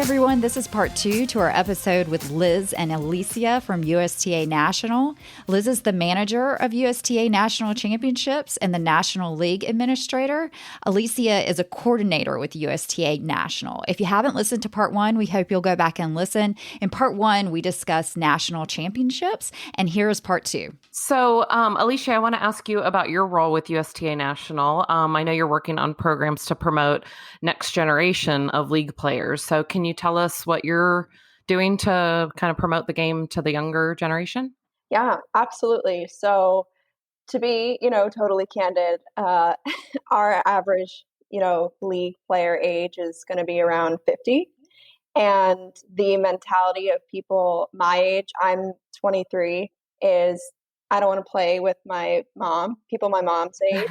everyone. This is part 2 to our episode with Liz and Elicia from USTA National. Liz is the manager of USTA National Championships and the National League Administrator. Elicia is a coordinator with USTA National. If you haven't listened to part 1, we hope you'll go back and listen. In part 1, we discuss national championships, and here's part 2. So, Elicia, I want to ask you about your role with USTA National. I know you're working on programs to promote next generation of league players. So can you tell us what you're doing to kind of promote the game to the younger generation? Yeah, absolutely. So to be, totally candid, our average, league player age is going to be around 50. And the mentality of people my age, I'm 23, is I don't want to play with my mom, people my mom's age,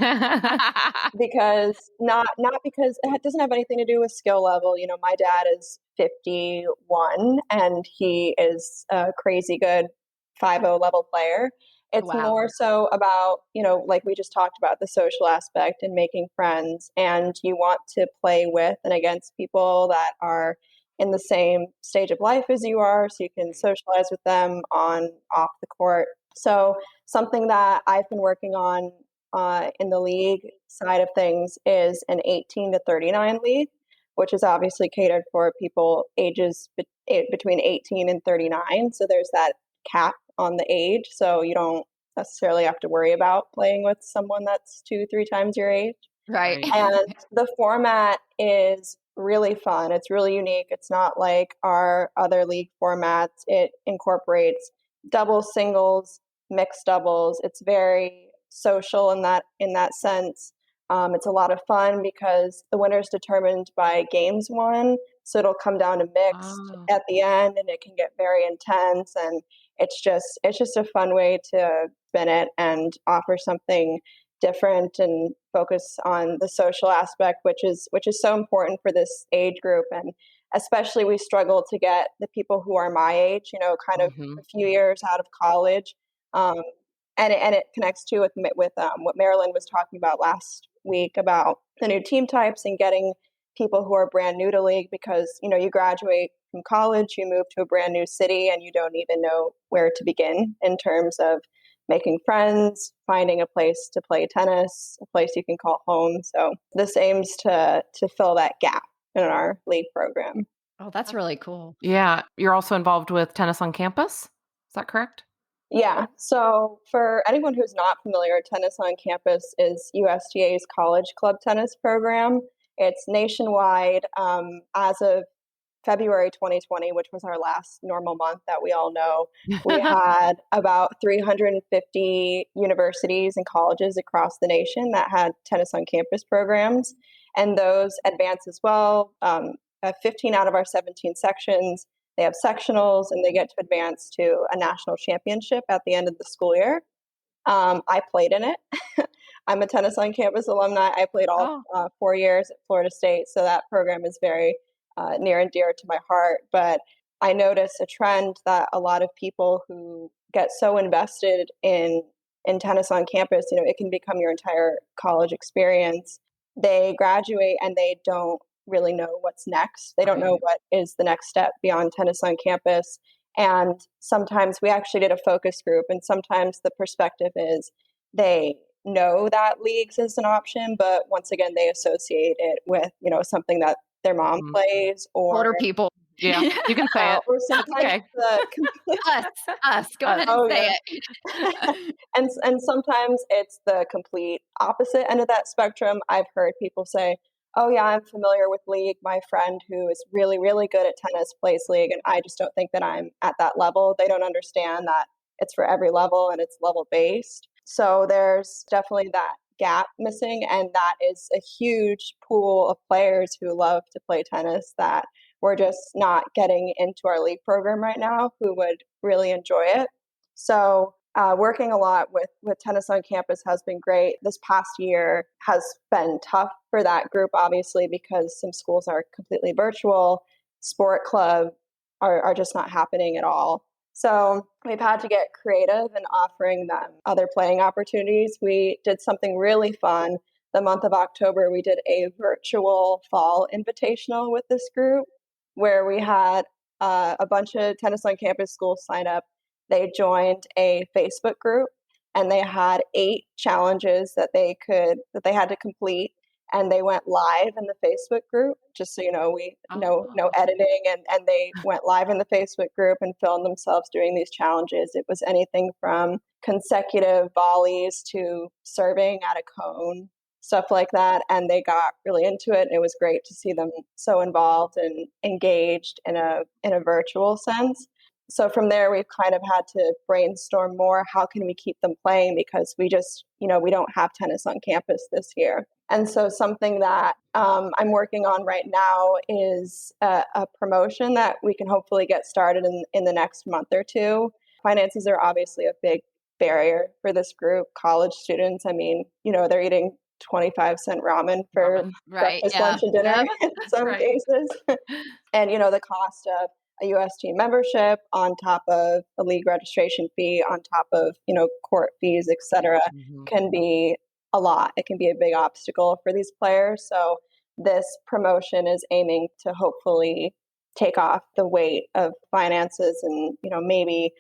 because not because it doesn't have anything to do with skill level. My dad is 51 and he is a crazy good 5-0 level player. It's more so about, like we just talked about, the social aspect and making friends, and you want to play with and against people that are in the same stage of life as you are, so you can socialize with them off the court. So something that I've been working on in the league side of things is an 18 to 39 league, which is obviously catered for people ages between 18 and 39. So there's that cap on the age, so you don't necessarily have to worry about playing with someone that's 2-3 times your age. Right. And the format is really fun. It's really unique. It's not like our other league formats. It incorporates doubles, singles, mixed doubles. It's very social in that sense. It's a lot of fun because the winner is determined by games won. So it'll come down to mixed at the end, and it can get very intense. And it's just a fun way to spin it and offer something different and focus on the social aspect, which is so important for this age group. And especially we struggle to get the people who are my age, kind of a few years out of college. And it connects too with what Marilyn was talking about last week about the new team types and getting people who are brand new to league, because you graduate from college, you move to a brand new city, and you don't even know where to begin in terms of making friends, finding a place to play tennis, a place you can call home. So this aims to fill that gap in our league program. Oh, that's really cool. Yeah. You're also involved with tennis on campus. Is that correct? Yeah. So for anyone who's not familiar, Tennis on Campus is USTA's college club tennis program. It's nationwide. As of February 2020, which was our last normal month that we all know, we had about 350 universities and colleges across the nation that had tennis on campus programs. And those advance as well. 15 out of our 17 sections, they have sectionals, and they get to advance to a national championship at the end of the school year. I played in it. I'm a Tennis on Campus alumni. I played all 4 years at Florida State, so that program is very near and dear to my heart. But I notice a trend that a lot of people who get so invested in tennis on campus, it can become your entire college experience. They graduate and they don't really know what's next. They don't know what is the next step beyond tennis on campus. And sometimes we actually did a focus group, and sometimes the perspective is they know that leagues is an option, but once again, they associate it with, something that their mom plays, or older people. Yeah, you can say it. Or sometimes us. Go ahead and say it. and sometimes it's the complete opposite end of that spectrum. I've heard people say, "Oh yeah, I'm familiar with league. My friend who is really, really good at tennis plays league, and I just don't think that I'm at that level." They don't understand that it's for every level and it's level based. So there's definitely that gap missing, and that is a huge pool of players who love to play tennis that we're just not getting into our league program right now, who would really enjoy it. So working a lot with Tennis on Campus has been great. This past year has been tough for that group, obviously, because some schools are completely virtual. Sport club are just not happening at all. So we've had to get creative in offering them other playing opportunities. We did something really fun. The month of October, we did a virtual fall invitational with this group. where we had a bunch of tennis on campus schools sign up. They joined a Facebook group, and they had 8 challenges that they had to complete, and they went live in the Facebook group. Just so you know, we no editing, and they went live in the Facebook group and filmed themselves doing these challenges. It was anything from consecutive volleys to serving at a cone, stuff like that, and they got really into it. It was great to see them so involved and engaged in a virtual sense. So from there, we've kind of had to brainstorm more. How can we keep them playing? Because we just, we don't have tennis on campus this year. And so something that I'm working on right now is a promotion that we can hopefully get started in the next month or two. Finances are obviously a big barrier for this group. College students, I mean, they're eating 25-cent ramen for breakfast, lunch, and dinner in some cases. And, the cost of a USTA membership on top of a league registration fee, on top of, court fees, et cetera, can be a lot. It can be a big obstacle for these players. So this promotion is aiming to hopefully take off the weight of finances and, maybe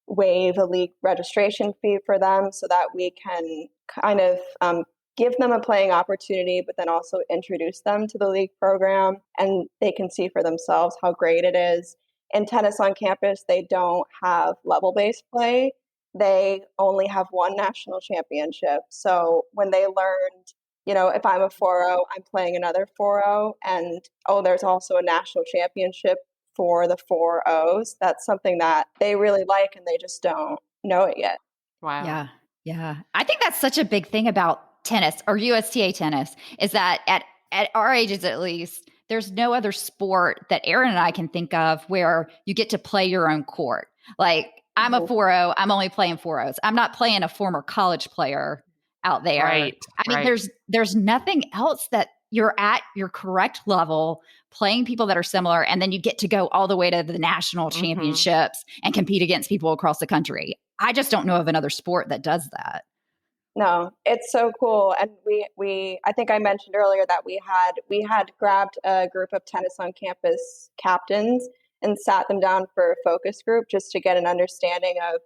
waive a league registration fee for them so that we can kind of give them a playing opportunity, but then also introduce them to the league program, and they can see for themselves how great it is. In tennis on campus, they don't have level-based play. They only have one national championship. So when they learned, if I'm a 4-0, I'm playing another 4-0, and there's also a national championship for the 4-0s. That's something that they really like, and they just don't know it yet. Wow. Yeah. Yeah. I think that's such a big thing about tennis or USTA tennis is that at our ages, at least, there's no other sport that Aaron and I can think of where you get to play your own court. Like I'm a 4-0, I'm only playing 4-0s. I'm not playing a former college player out there. Right. I mean, there's nothing else that you're at your correct level playing people that are similar. And then you get to go all the way to the national championships and compete against people across the country. I just don't know of another sport that does that. No, it's so cool. And we I think I mentioned earlier that we had grabbed a group of tennis on campus captains and sat them down for a focus group just to get an understanding of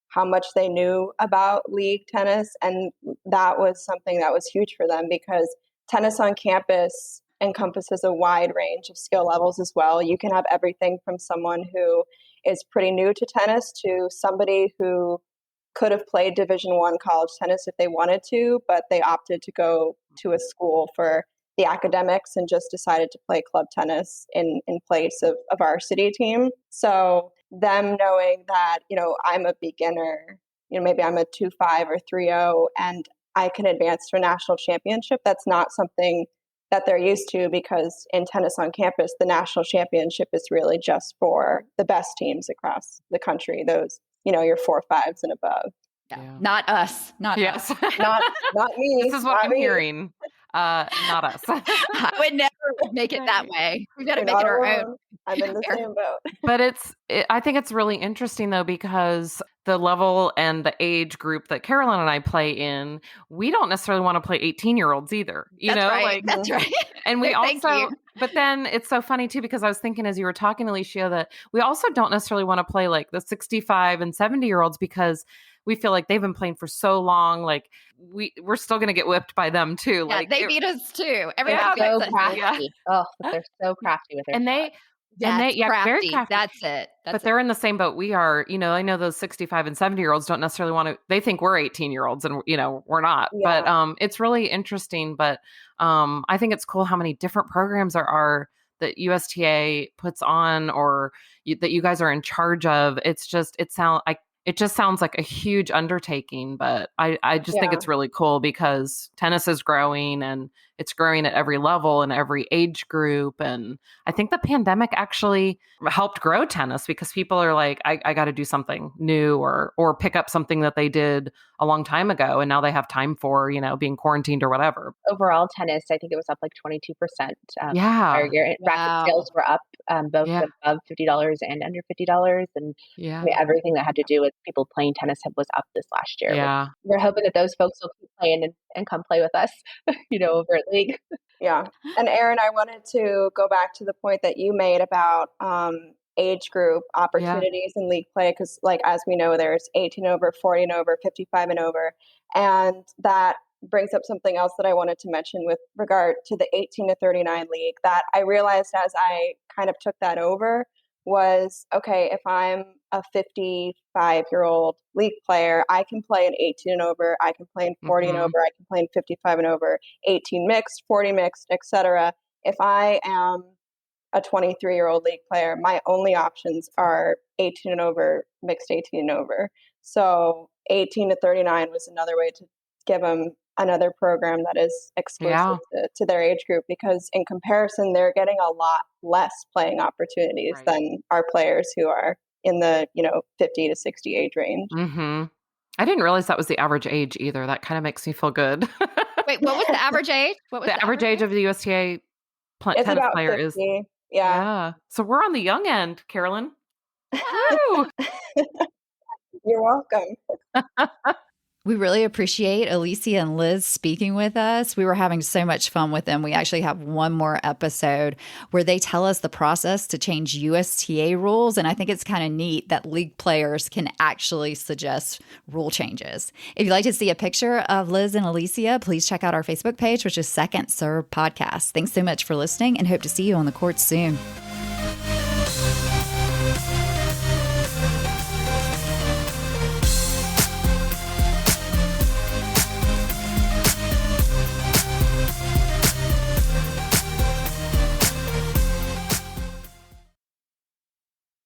how much they knew about league tennis. And that was something that was huge for them because tennis on campus encompasses a wide range of skill levels as well. You can have everything from someone who is pretty new to tennis to somebody who could have played Division I college tennis if they wanted to, but they opted to go to a school for the academics and just decided to play club tennis in place of a varsity team. So them knowing that, I'm a beginner, maybe I'm a 2.5 or 3.0 and I can advance to a national championship, that's not something that they're used to because in tennis on campus, the national championship is really just for the best teams across the country, those your 4.5s and above. Yeah. Not us. Not us. Not me. This is what I'm hearing. Not us. I would never make it that way. We've got to make it our own. I'm in the same boat. But I think it's really interesting though, because the level and the age group that Carolyn and I play in, we don't necessarily want to play 18-year-olds either. That's right. And we also, but then it's so funny too, because I was thinking as you were talking, Elicia, that we also don't necessarily want to play like the 65 and 70-year-olds because we feel like they've been playing for so long. Like we're still going to get whipped by them too. Yeah, like they beat us too. They're so crafty. Oh, they're so crafty with their crafty. Very crafty. That's it. But they're in the same boat we are. I know those 65 and 70-year-olds don't necessarily want to, they think we're 18-year-olds and, we're not. Yeah. But it's really interesting. But I think it's cool how many different programs there are that USTA puts on or that you guys are in charge of. It's just, it just sounds like a huge undertaking, but I just think it's really cool because tennis is growing and it's growing at every level and every age group. And I think the pandemic actually helped grow tennis because people are like, I got to do something new or pick up something that they did a long time ago. And now they have time for, being quarantined or whatever. Overall tennis, I think it was up like 22%. Yeah. Racket sales were up both above $50 and under $50. And I mean, everything that had to do with people playing tennis was up this last year. Yeah. We're hoping that those folks will keep playing and come play with us, over at league. Yeah. And Erin, I wanted to go back to the point that you made about age group opportunities in league play, because like as we know, there's 18 and over, 40 and over, 55 and over. And that brings up something else that I wanted to mention with regard to the 18 to 39 league that I realized as I kind of took that over was, okay, if I'm a 55-year-old league player, I can play an 18 and over, I can play in 40 and over, I can play in 55 and over, 18 mixed, 40 mixed, etc. If I am a 23-year-old league player, my only options are 18 and over, mixed 18 and over. So 18 to 39 was another way to give them another program that is exclusive to their age group, because in comparison, they're getting a lot less playing opportunities than our players who are in the 50 to 60 age range. I didn't realize that was the average age either. That kind of makes me feel good. Wait, what was the average age? What was the average age of the USTA it's tennis about player 50. is? Yeah. So we're on the young end, Carolyn. You're welcome. We really appreciate Elicia and Liz speaking with us. We were having so much fun with them. We actually have one more episode where they tell us the process to change USTA rules. And I think it's kind of neat that league players can actually suggest rule changes. If you'd like to see a picture of Liz and Elicia, please check out our Facebook page, which is Second Serve Podcast. Thanks so much for listening and hope to see you on the court soon.